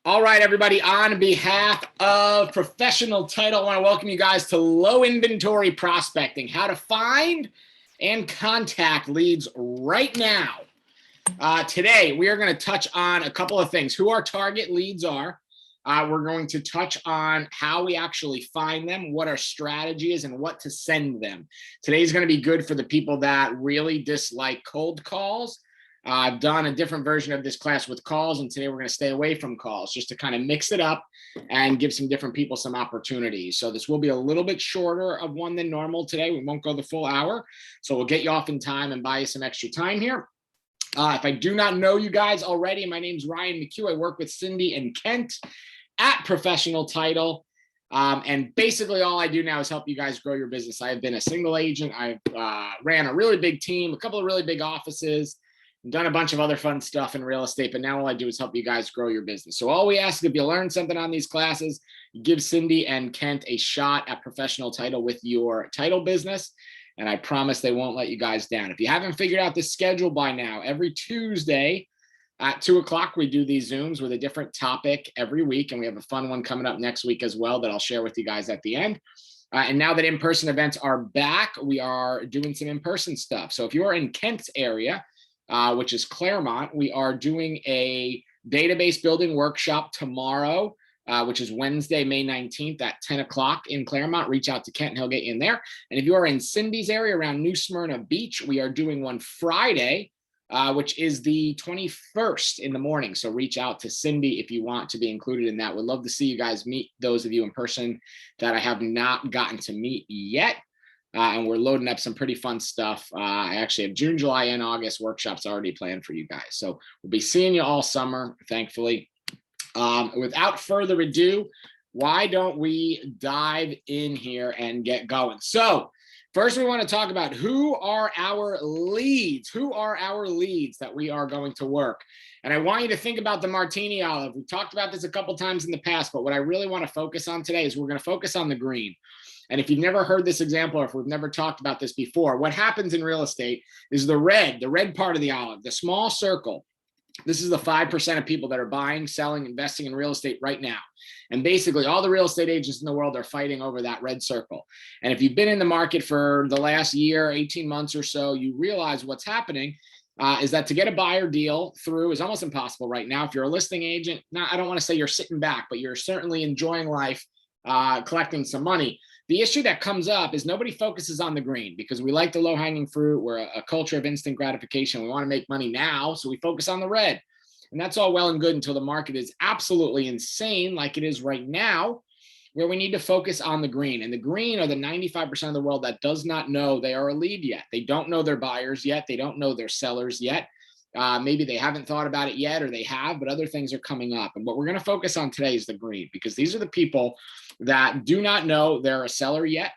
All right, everybody, on behalf of Professional Title, I want to welcome you guys to Low Inventory Prospecting, how to find and contact leads right now. Today, we are going to touch on a couple of things, who our target leads are. We're going to touch on how we actually find them, what our strategy is, and what to send them. Today is going to be good for the people that really dislike cold calls. I've done a different version of this class with calls, and today we're going to stay away from calls just to kind of mix it up and give some different people some opportunities. So this will be a little bit shorter of one than normal today. We won't go the full hour, so we'll get you off in time and buy you some extra time here. If I do not know you guys already, my name's Ryan McHugh. I work with Cindy and Kent at Professional Title. And basically all I do now is help you guys grow your business. I have been a single agent. I've ran a really big team, a couple of really big offices, done a bunch of other fun stuff in real estate, but now all I do is help you guys grow your business. So all we ask, if you learn something on these classes, give Cindy and Kent a shot at Professional Title with your title business. And I promise they won't let you guys down. If you haven't figured out the schedule by now, every Tuesday at 2 o'clock, we do these Zooms with a different topic every week. And we have a fun one coming up next week as well that I'll share with you guys at the end. And now that in-person events are back, we are doing some in-person stuff. So if you're in Kent's area, which is Claremont, we are doing a database building workshop tomorrow, which is Wednesday, May 19th at 10 o'clock in Claremont. Reach out to Kent and he'll get you in there. And if you are in Cindy's area around New Smyrna Beach, we are doing one Friday, which is the 21st in the morning. So reach out to Cindy if you want to be included in that. We'd love to see you guys meet those of you in person that I have not gotten to meet yet. And we're loading up some pretty fun stuff. I actually have June, July, and August workshops already planned for you guys. So we'll be seeing you all summer, thankfully. Without further ado, why don't we dive in here and get going? So first, we want to talk about who are our leads? Who are our leads that we are going to work? And I want you to think about the martini olive. We talked about this a couple times in the past, but what I really want to focus on today is we're going to focus on the green. And if you've never heard this example, or if we've never talked about this before, what happens in real estate is the red part of the olive, the small circle. This is the 5% of people that are buying, selling, investing in real estate right now. And basically all the real estate agents in the world are fighting over that red circle. And if you've been in the market for the last year, 18 months or so, you realize what's happening is that to get a buyer deal through is almost impossible right now. If you're a listing agent, I don't want to say you're sitting back, but you're certainly enjoying life, collecting some money. The issue that comes up is nobody focuses on the green because we like the low-hanging fruit. We're a culture of instant gratification. We want to make money now, so we focus on the red. And that's all well and good until the market is absolutely insane like it is right now, where we need to focus on the green. And the green are the 95% of the world that does not know they are a lead yet. They don't know their buyers yet. They don't know their sellers yet. Maybe they haven't thought about it yet, or they have, but other things are coming up. And what we're going to focus on today is the green, because these are the people that do not know they're a seller yet.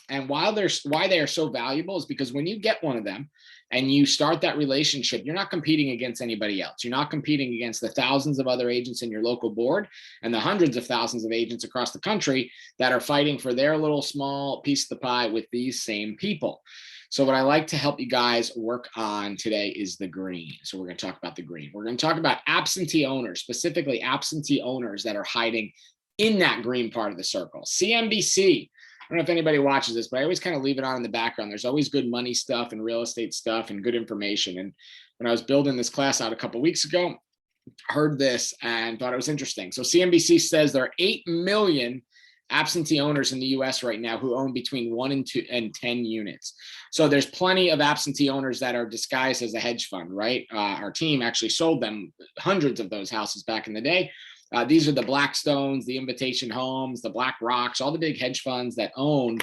And why they are so valuable is because when you get one of them and you start that relationship, you're not competing against anybody else. You're not competing against the thousands of other agents in your local board and the hundreds of thousands of agents across the country that are fighting for their little small piece of the pie with these same people. So what I like to help you guys work on today is the green. So we're going to talk about the green. We're going to talk about absentee owners, specifically absentee owners that are hiding in that green part of the circle. CNBC. I don't know if anybody watches this, but I always kind of leave it on in the background. There's always good money stuff and real estate stuff and good information. And when I was building this class out a couple of weeks ago, I heard this and thought it was interesting. So CNBC says there are 8 million absentee owners in the US right now who own between 1 and 2 and 10 units. So there's plenty of absentee owners that are disguised as a hedge fund, right? Our team actually sold them hundreds of those houses back in the day. These are the Blackstones, the Invitation Homes, the Black Rocks, all the big hedge funds that own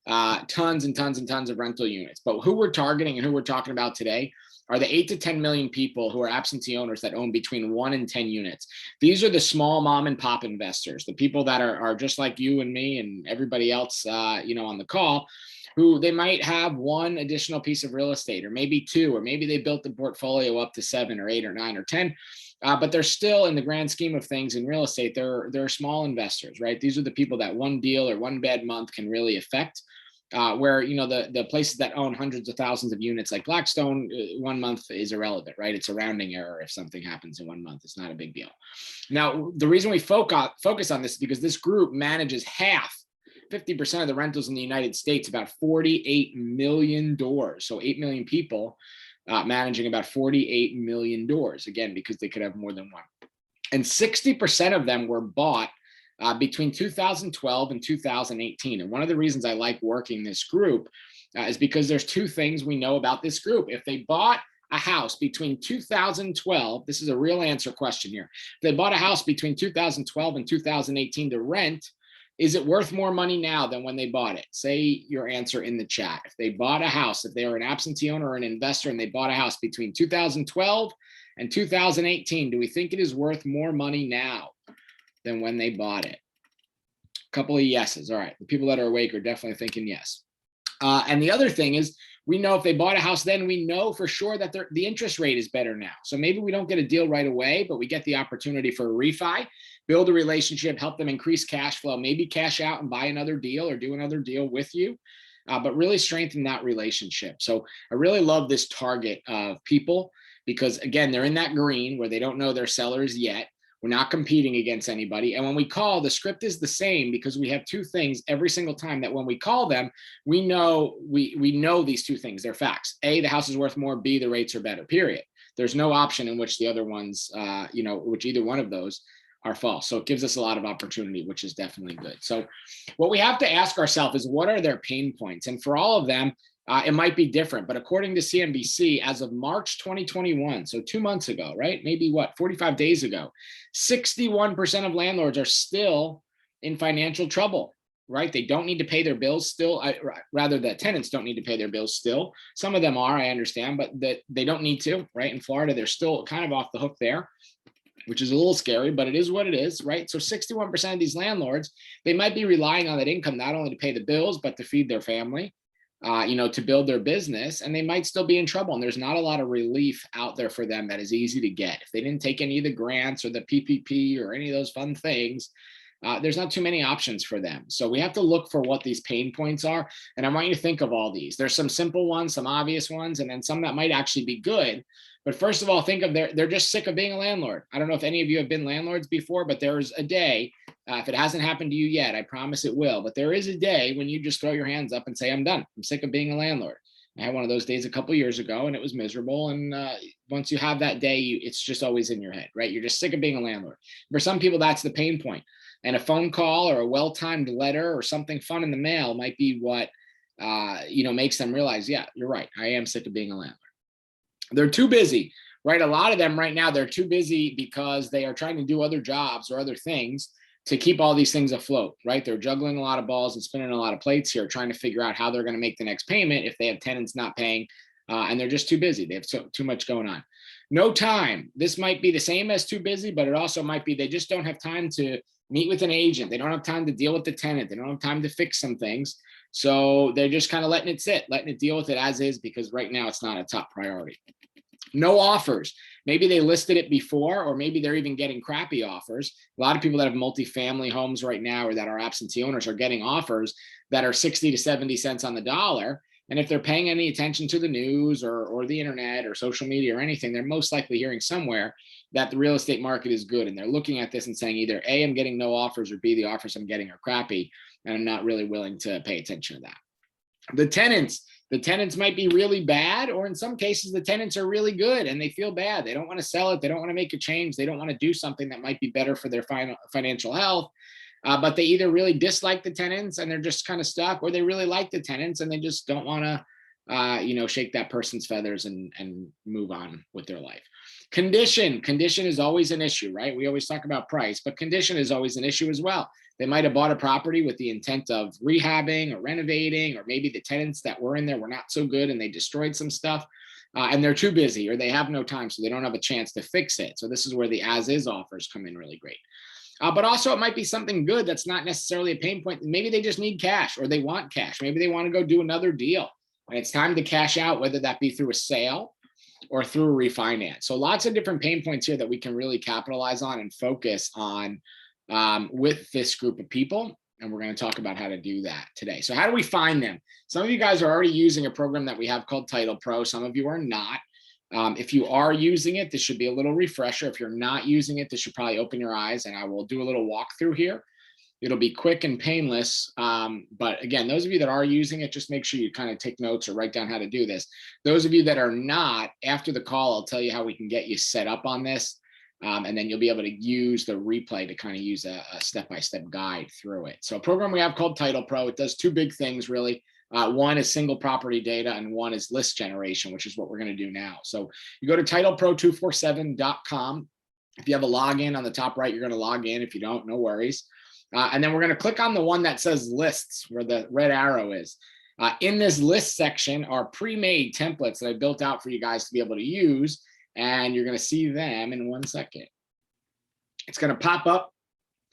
tons and tons and tons of rental units. But who we're targeting and who we're talking about today are the 8 to 10 million people who are absentee owners that own between 1 and 10 units. These are the small mom and pop investors, the people that are just like you and me and everybody else, on the call, who they might have one additional piece of real estate, or maybe 2, or maybe they built the portfolio up to 7 or 8 or 9 or 10. But they're still, in the grand scheme of things in real estate, they're small investors, right? These are the people that one deal or one bad month can really affect where, you know, the places that own hundreds of thousands of units like Blackstone, 1 month is irrelevant, right? It's a rounding error. If something happens in 1 month, it's not a big deal. Now, the reason we focus on this is because this group manages 50% of the rentals in the United States, about 48 million doors. So 8 million people managing about 48 million doors, again, because they could have more than one. And 60% of them were bought between 2012 and 2018. And one of the reasons I like working this group is because there's two things we know about this group. If they bought a house between 2012, this is a real answer question here. If they bought a house between 2012 and 2018 to rent, is it worth more money now than when they bought it? Say your answer in the chat. If they bought a house, if they were an absentee owner or an investor and they bought a house between 2012 and 2018, do we think it is worth more money now than when they bought it? A couple of yeses. All right. The people that are awake are definitely thinking yes. And the other thing is, we know if they bought a house then, we know for sure that the interest rate is better now. So maybe we don't get a deal right away, but we get the opportunity for a refi, build a relationship, help them increase cash flow, maybe cash out and buy another deal or do another deal with you, but really strengthen that relationship. So I really love this target of people because, again, they're in that green where they don't know their sellers yet. We're not competing against anybody. And when we call, the script is the same because we have two things every single time that when we call them, we know these two things. They're facts. A, the house is worth more. B, the rates are better, period. There's no option in which the other ones, which either one of those are false. So it gives us a lot of opportunity, which is definitely good. So what we have to ask ourselves is, what are their pain points? And for all of them, it might be different, but according to CNBC, as of March 2021, so 2 months ago, right? Maybe 45 days ago, 61% of landlords are still in financial trouble, right? They don't need to pay their bills still. Rather, the tenants don't need to pay their bills still. Some of them are, I understand, but that they don't need to, right? In Florida, they're still kind of off the hook there, which is a little scary, but it is what it is, right? So 61% of these landlords, they might be relying on that income not only to pay the bills, but to feed their family. To build their business, and they might still be in trouble. And there's not a lot of relief out there for them that is easy to get. If they didn't take any of the grants or the PPP or any of those fun things, there's not too many options for them. So we have to look for what these pain points are. And I want you to think of all these. There's some simple ones, some obvious ones, and then some that might actually be good. But first of all, think of they're just sick of being a landlord. I don't know if any of you have been landlords before, but there's a day, if it hasn't happened to you yet, I promise it will. But there is a day when you just throw your hands up and say, I'm done. I'm sick of being a landlord. I had one of those days a couple of years ago, and it was miserable. And once you have that day, it's just always in your head, right? You're just sick of being a landlord. For some people, that's the pain point. And a phone call or a well-timed letter or something fun in the mail might be what makes them realize, yeah, you're right. I am sick of being a landlord. They're too busy, right? A lot of them right now, they're too busy because they are trying to do other jobs or other things to keep all these things afloat, right? They're juggling a lot of balls and spinning a lot of plates here, trying to figure out how they're going to make the next payment if they have tenants not paying, and they're just too busy. They have too much going on. No time. This might be the same as too busy, but it also might be they just don't have time to meet with an agent. They don't have time to deal with the tenant. They don't have time to fix some things. So they're just kind of letting it sit, letting it deal with it as is, because right now it's not a top priority. No offers. Maybe they listed it before, or maybe they're even getting crappy offers. A lot of people that have multifamily homes right now or that are absentee owners are getting offers that are 60 to 70 cents on the dollar. And if they're paying any attention to the news or the internet or social media or anything, they're most likely hearing somewhere that the real estate market is good. And they're looking at this and saying either A, I'm getting no offers, or B, the offers I'm getting are crappy, and I'm not really willing to pay attention to that. The tenants might be really bad, or in some cases, the tenants are really good and they feel bad. They don't want to sell it. They don't want to make a change. They don't want to do something that might be better for their financial health. But they either really dislike the tenants and they're just kind of stuck, or they really like the tenants and they just don't want to, shake that person's feathers and move on with their life. Condition is always an issue, right? We always talk about price, but condition is always an issue as well. They might have bought a property with the intent of rehabbing or renovating, or maybe the tenants that were in there were not so good and they destroyed some stuff, and they're too busy or they have no time, so they don't have a chance to fix it. So this is where the as-is offers come in really great. But also it might be something good that's not necessarily a pain point. Maybe they just need cash, or they want cash. Maybe they want to go do another deal and it's time to cash out, whether that be through a sale or through a refinance. So lots of different pain points here that we can really capitalize on and focus on with this group of people. And we're going to talk about how to do that today. So how do we find them? Some of you guys are already using a program that we have called Title Pro. Some of you are not. If you are using it, this should be a little refresher. If you're not using it, this should probably open your eyes, and I will do a little walkthrough here. It'll be quick and painless. But again, those of you that are using it, just make sure you kind of take notes or write down how to do this. Those of you that are not, after the call, I'll tell you how we can get you set up on this. And then you'll be able to use the replay to kind of use a step-by-step guide through it. So a program we have called Title Pro, it does two big things really. One is single property data and one is list generation, which is what we're going to do now. So you go to titlepro247.com. If you have a login on the top right, you're going to log in. If you don't, no worries. And then we're going to click on the one that says lists where the red arrow is. In this list section are pre-made templates that I built out for you guys to be able to use. And you're going to see them in 1 second. It's going to pop up,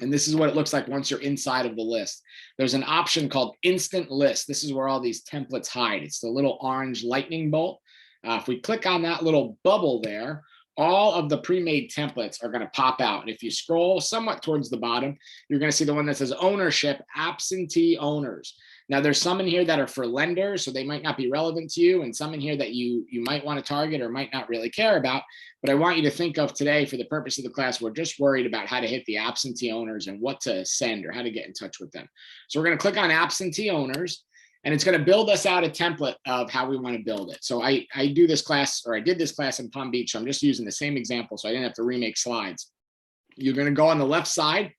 and this is what it looks like once you're inside of the list. There's an option called Instant List. This is where all these templates hide. It's the little orange lightning bolt. If we click on that little bubble there, all of the pre-made templates are going to pop out. And if you scroll somewhat towards the bottom, you're going to see the one that says Ownership, Absentee Owners. Now, there's some in here that are for lenders, so they might not be relevant to you, and some in here that you might want to target or might not really care about. But I want you to think of today, for the purpose of the class, we're just worried about how to hit the absentee owners and what to send or how to get in touch with them. So we're going to click on Absentee Owners, and it's going to build us out a template of how we want to build it. So I do this class, or I did this class in Palm Beach, so I'm just using the same example, so I didn't have to remake slides. You're going to go on the left side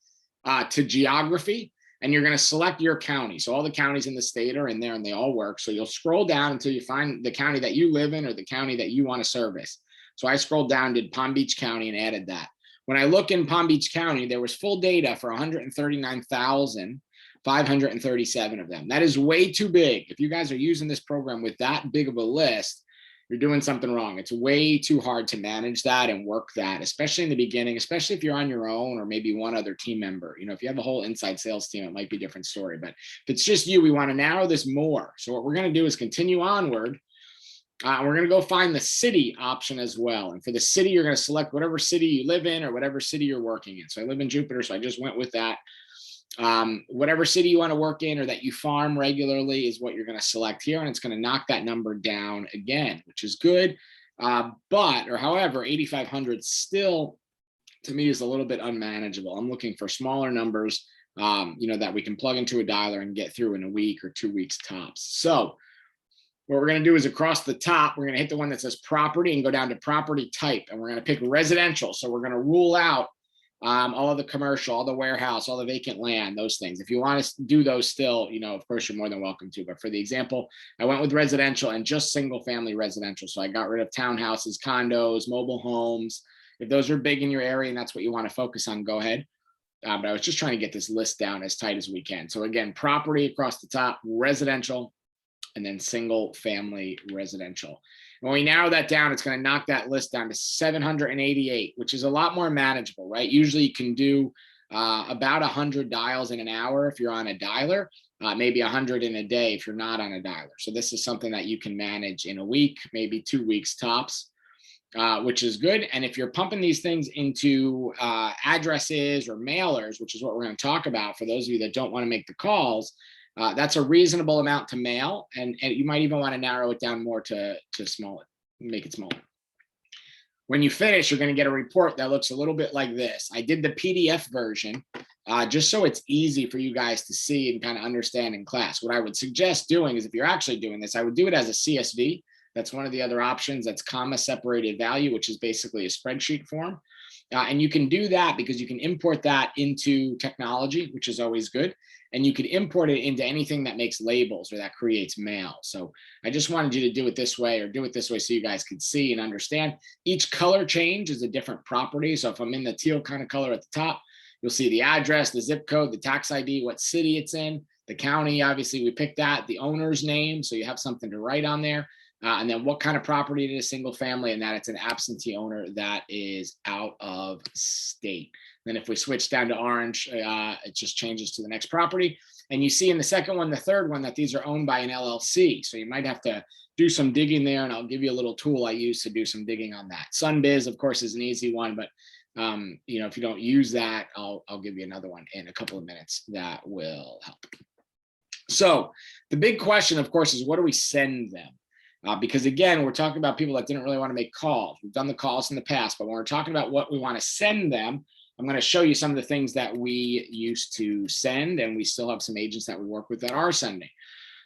to Geography, and you're going to select your county. So all the counties in the state are in there and they all work. So you'll scroll down until you find the county that you live in or the county that you want to service. So I scrolled down, did Palm Beach County and added that. When I look in Palm Beach County, there was full data for 139,537 of them. That is way too big. If you guys are using this program with that big of a list, you're doing something wrong. It's way too hard to manage that and work that, especially in the beginning, especially if you're on your own or maybe one other team member. You know, if you have a whole inside sales team, it might be a different story. But if it's just you, we want to narrow this more. So what we're going to do is continue onward. We're going to go find the city option as well. And for the city, you're going to select whatever city you live in or whatever city you're working in. So I live in Jupiter, so I just went with that. Whatever city you want to work in or that you farm regularly is what you're going to select here, and it's going to knock that number down again, which is good. However, 8,500 still to me is a little bit unmanageable. I'm looking for smaller numbers, that we can plug into a dialer and get through in a week or 2 weeks tops. So what we're going to do is across the top, we're going to hit the one that says property and go down to property type, and we're going to pick residential. So we're going to rule out all of the commercial, all the warehouse, all the vacant land, those things. If you want to do those still, of course, you're more than welcome to. But for the example, I went with residential and just single family residential. So I got rid of townhouses, condos, mobile homes. If those are big in your area and that's what you want to focus on, go ahead. But I was just trying to get this list down as tight as we can. So again, property across the top, residential, and then single family residential. When we narrow that down, it's going to knock that list down to 788, which is a lot more manageable, right? Usually you can do about 100 dials in an hour if you're on a dialer, maybe 100 in a day if you're not on a dialer. So this is something that you can manage in a week, maybe 2 weeks tops, which is good. And if you're pumping these things into addresses or mailers, which is what we're going to talk about for those of you that don't want to make the calls, that's a reasonable amount to mail, and you might even want to narrow it down more to make it smaller. When you finish, you're going to get a report that looks a little bit like this. I did the PDF version just so it's easy for you guys to see and kind of understand in class. What I would suggest doing is if you're actually doing this, I would do it as a CSV. That's one of the other options. That's comma separated value, which is basically a spreadsheet form. And you can do that because you can import that into technology, which is always good. And you could import it into anything that makes labels or that creates mail. So I just wanted you to do it this way or do it this way so you guys could see and understand. Each color change is a different property. So if I'm in the teal kind of color at the top, you'll see the address, the zip code, the tax ID, what city it's in, the county, obviously we picked that, the owner's name, so you have something to write on there. And then what kind of property it is, single family, and that it's an absentee owner that is out of state. Then if we switch down to orange, it just changes to the next property. And you see in the second one, the third one, that these are owned by an LLC. So you might have to do some digging there, and I'll give you a little tool I use to do some digging on that. Sunbiz, of course, is an easy one, but You know, if you don't use that, I'll give you another one in a couple of minutes that will help. So the big question, of course, is what do we send them? Because again, we're talking about people that didn't really want to make calls. We've done the calls in the past, but when we're talking about what we want to send them, I'm going to show you some of the things that we used to send, and we still have some agents that we work with that are sending.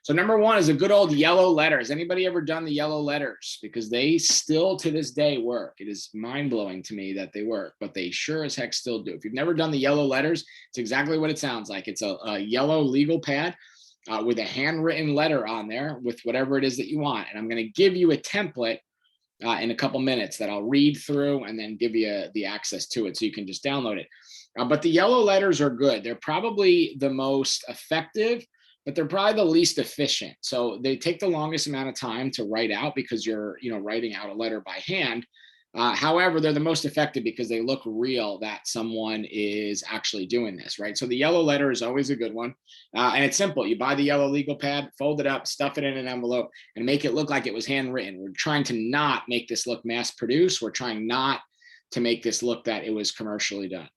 So number one is a good old yellow letter. Has anybody ever done the yellow letters? Because they still to this day work. It is mind-blowing to me that they work, but they sure as heck still do. If you've never done the yellow letters, it's exactly what it sounds like. It's a yellow legal pad with a handwritten letter on there with whatever it is that you want. And I'm going to give you a template in a couple minutes that I'll read through and then give you the access to it so you can just download it. But the yellow letters are good. They're probably the most effective, but they're probably the least efficient. So they take the longest amount of time to write out because you're, you know, writing out a letter by hand. However, they're the most effective because they look real that someone is actually doing this, right? So the yellow letter is always a good one. And it's simple. You buy the yellow legal pad, fold it up, stuff it in an envelope, and make it look like it was handwritten. We're trying to not make this look mass produced. We're trying not to make this look that it was commercially done.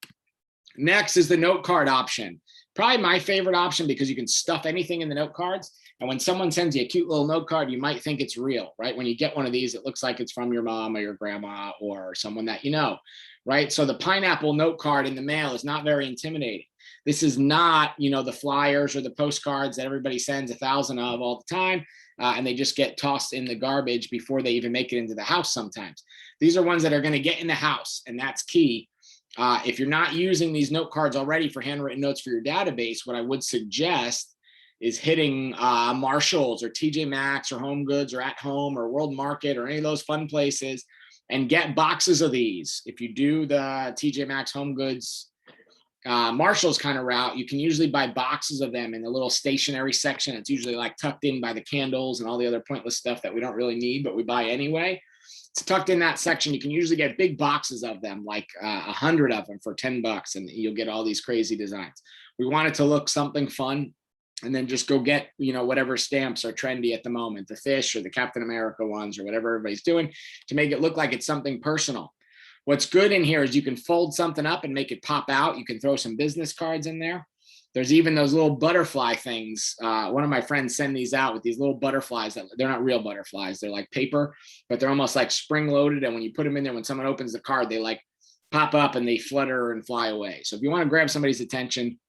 Next is the note card option. Probably my favorite option because you can stuff anything in the note cards. And when someone sends you a cute little note card, you might think it's real, right? When you get one of these, it looks like it's from your mom or your grandma or someone that you know, right? So the pineapple note card in the mail is not very intimidating. This is not, you know, the flyers or the postcards that everybody sends 1,000 of all the time, and they just get tossed in the garbage before they even make it into the house sometimes. These are ones that are going to get in the house, and that's key. If you're not using these note cards already for handwritten notes for your database, what I would suggest is hitting Marshalls or TJ Maxx or Home Goods or At Home or World Market or any of those fun places and get boxes of these. If you do the TJ Maxx, Home Goods, Marshalls kind of route, you can usually buy boxes of them in the little stationery section. It's usually like tucked in by the candles and all the other pointless stuff that we don't really need, but we buy anyway. It's tucked in that section. You can usually get big boxes of them, like 100 of them for $10, and you'll get all these crazy designs. We want it to look something fun, and then just go get, you know, whatever stamps are trendy at the moment, the fish or the Captain America ones or whatever everybody's doing to make it look like it's something personal. What's good in here is you can fold something up and make it pop out. You can throw some business cards in there. There's even those little butterfly things. One of my friends send these out with these little butterflies that they're not real butterflies. They're like paper, but they're almost like spring loaded. And when you put them in there, when someone opens the card, they like pop up and they flutter and fly away. So if you want to grab somebody's attention,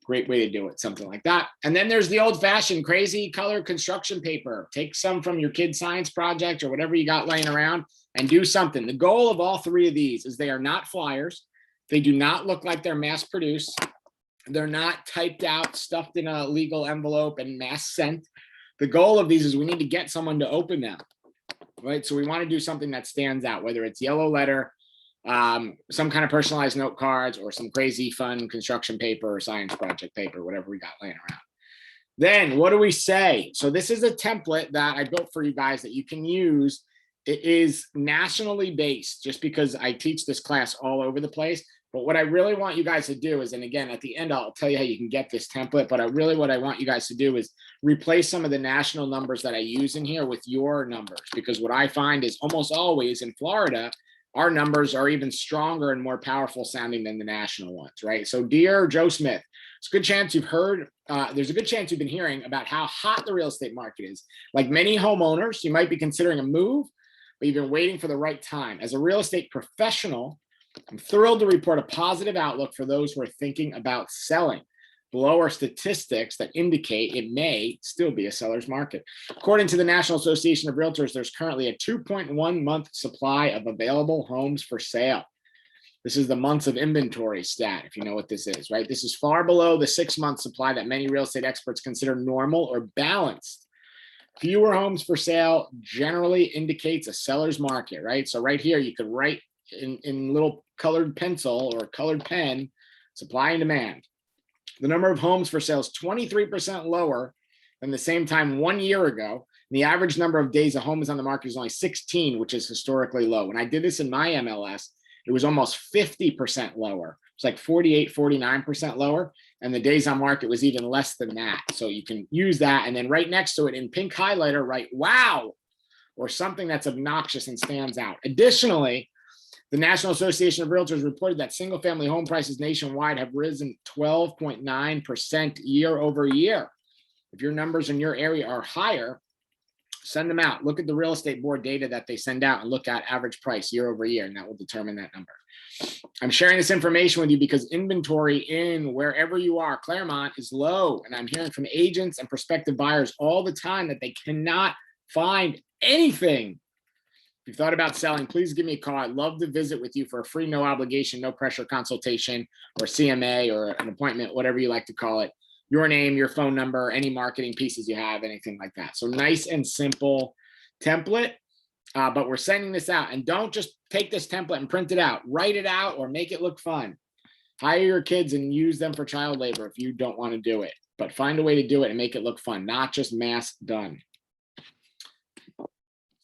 great way to do it, something like that. And then there's the old fashioned crazy color construction paper. Take some from your kid's science project or whatever you got laying around and do something. The goal of all three of these is they are not flyers. They do not look like they're mass produced. They're not typed out, stuffed in a legal envelope and mass sent. The goal of these is we need to get someone to open them, right? So we want to do something that stands out, whether it's yellow letter, some kind of personalized note cards, or some crazy fun construction paper or science project paper, whatever we got laying around. Then what do we say? So this is a template that I built for you guys that you can use. It is nationally based just because I teach this class all over the place. But what I really want you guys to do is, and again, at the end, I'll tell you how you can get this template, but what I want you guys to do is replace some of the national numbers that I use in here with your numbers, because what I find is almost always in Florida, our numbers are even stronger and more powerful sounding than the national ones, right? So dear Joe Smith, it's a good chance you've heard, there's a good chance you've been hearing about how hot the real estate market is. Like many homeowners, you might be considering a move, but you've been waiting for the right time. As a real estate professional, I'm thrilled to report a positive outlook for those who are thinking about selling. Below are statistics that indicate it may still be a seller's market. According to the National Association of Realtors, there's currently a 2.1 month supply of available homes for sale. This is the months of inventory stat, if you know what this is, right? This is far below the 6-month supply that many real estate experts consider normal or balanced. Fewer homes for sale generally indicates a seller's market, right? So right here, you could write in little colored pencil or colored pen, supply and demand. The number of homes for sale is 23% lower than the same time 1 year ago. And the average number of days a home is on the market is only 16, which is historically low. When I did this in my MLS, it was almost 50% lower. It's like 48, 49% lower. And the days on market was even less than that. So you can use that. And then right next to it in pink highlighter, write wow, or something that's obnoxious and stands out. Additionally, The National Association of Realtors reported that single-family home prices nationwide have risen 12.9% year over year. If your numbers in your area are higher, send them out. Look at the real estate board data that they send out and look at average price year over year, and that will determine that number. I'm sharing this information with you because inventory in wherever you are, Claremont, is low. And I'm hearing from agents and prospective buyers all the time that they cannot find anything. If you've thought about selling, please give me a call. I'd love to visit with you for a free, no obligation, no pressure consultation or CMA or an appointment, whatever you like to call it. Your name, your phone number, any marketing pieces you have, anything like that. So nice and simple template, but we're sending this out. And don't just take this template and print it out. Write it out or make it look fun. Hire your kids and use them for child labor if you don't want to do it. But find a way to do it and make it look fun, not just mass done.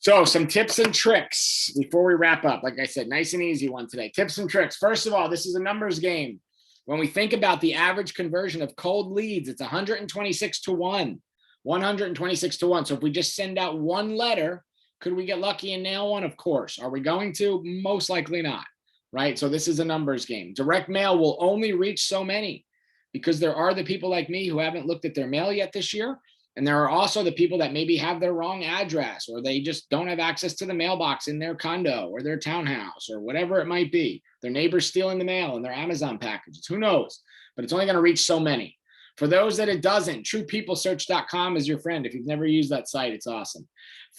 So some tips and tricks before we wrap up. Like I said, nice and easy one today. Tips and tricks. First of all, this is a numbers game. When we think about the average conversion of cold leads, it's 126 to 1. 126 to 1. So if we just send out one letter, could we get lucky and nail one? Of course. Are we going to? Most likely not, right? So this is a numbers game. Direct mail will only reach so many because there are the people like me who haven't looked at their mail yet this year. And there are also the people that maybe have their wrong address or they just don't have access to the mailbox in their condo or their townhouse or whatever it might be. Their neighbor's stealing the mail and their Amazon packages. Who knows? But it's only going to reach so many. For those that it doesn't, truepeoplesearch.com is your friend. If you've never used that site, it's awesome.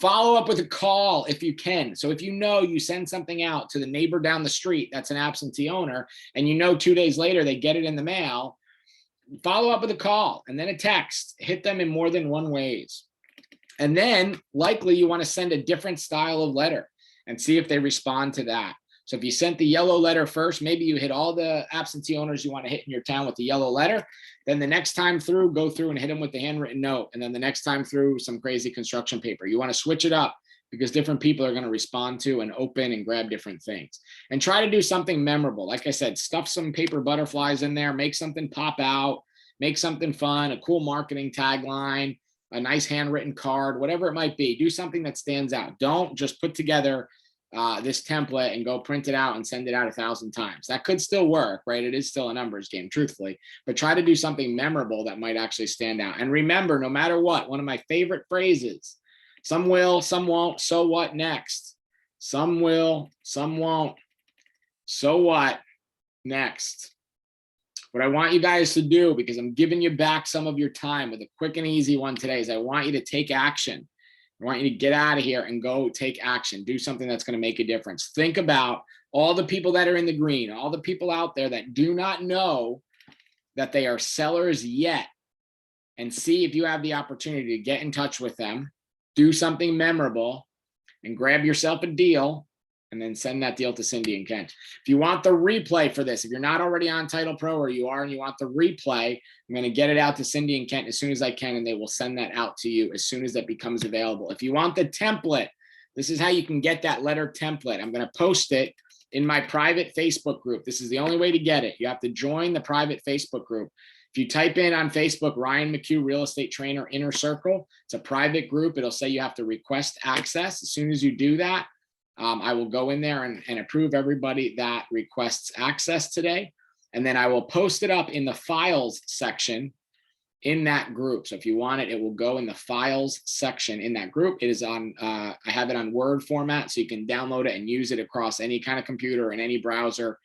Follow up with a call if you can. So if you know you send something out to the neighbor down the street that's an absentee owner, and you know 2 days later they get it in the mail, follow up with a call and then a text. Hit them in more than one ways. And then likely you want to send a different style of letter and see if they respond to that. So if you sent the yellow letter first, maybe you hit all the absentee owners you want to hit in your town with the yellow letter. Then the next time through, go through and hit them with the handwritten note. And then the next time through, some crazy construction paper. You want to switch it up because different people are going to respond to and open and grab different things. And try to do something memorable. Like I said, stuff some paper butterflies in there, make something pop out, make something fun, a cool marketing tagline, a nice handwritten card, whatever it might be. Do something that stands out. Don't just put together this template and go print it out and send it out 1,000 times. That could still work, right? It is still a numbers game, truthfully, but try to do something memorable that might actually stand out. And remember, no matter what, one of my favorite phrases, some will, some won't, so what next? Some will, some won't, so what next? What I want you guys to do, because I'm giving you back some of your time with a quick and easy one today, is I want you to take action. I want you to get out of here and go take action. Do something that's going to make a difference. Think about all the people that are in the green, all the people out there that do not know that they are sellers yet, and see if you have the opportunity to get in touch with them, do something memorable, and grab yourself a deal, and then send that deal to Cindy and Kent. If you want the replay for this, if you're not already on Title Pro or you are and you want the replay, I'm going to get it out to Cindy and Kent as soon as I can, and they will send that out to you as soon as that becomes available. If you want the template, this is how you can get that letter template. I'm going to post it in my private Facebook group. This is the only way to get it. You have to join the private Facebook group. If you type in on Facebook, Ryan McHugh, Real Estate Trainer Inner Circle, it's a private group. It'll say you have to request access. As soon as you do that, I will go in there and approve everybody that requests access today. And then I will post it up in the files section in that group. So if you want it, it will go in the files section in that group. It is on, I have it on Word format, so you can download it and use it across any kind of computer and any browser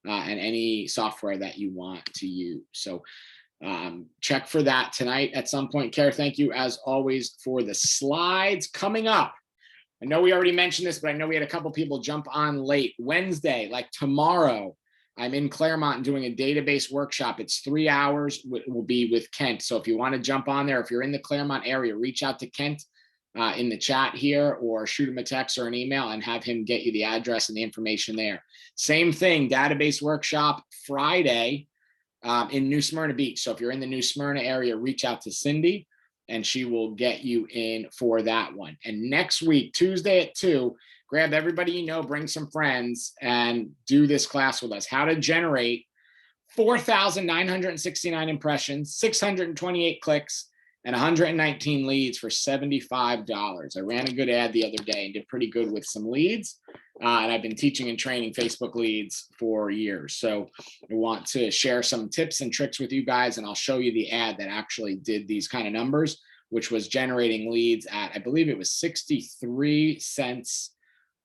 and any software that you want to use. So check for that tonight at some point. Kara, thank you as always for the slides coming up. I know we already mentioned this, but I know we had a couple people jump on late. Wednesday, like tomorrow, I'm in Claremont doing a database workshop. It's 3 hours. It will be with Kent. So if you want to jump on there, if you're in the Claremont area, reach out to Kent in the chat here or shoot him a text or an email and have him get you the address and the information there. Same thing, database workshop Friday in New Smyrna Beach. So if you're in the New Smyrna area, reach out to Cindy and she will get you in for that one. And next week, Tuesday at 2, grab everybody you know, bring some friends, and do this class with us. How to generate 4,969 impressions, 628 clicks, and 119 leads for $75. I ran a good ad the other day and did pretty good with some leads. And I've been teaching and training Facebook leads for years. So I want to share some tips and tricks with you guys, and I'll show you the ad that actually did these kind of numbers, which was generating leads at, I believe it was 63 cents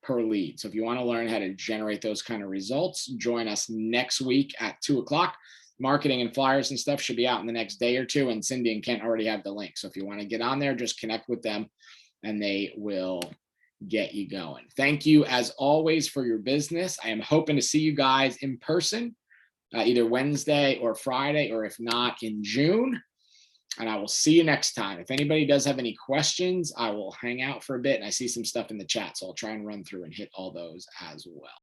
per lead. So if you want to learn how to generate those kind of results, join us next week at 2 o'clock. Marketing and flyers and stuff should be out in the next day or two, and Cindy and Kent already have the link. So if you want to get on there, just connect with them and they will get you going. Thank you as always for your business. I am hoping to see you guys in person either Wednesday or Friday, or if not, in June. And I will see you next time. If anybody does have any questions, I will hang out for a bit, and I see some stuff in the chat, so I'll try and run through and hit all those as well.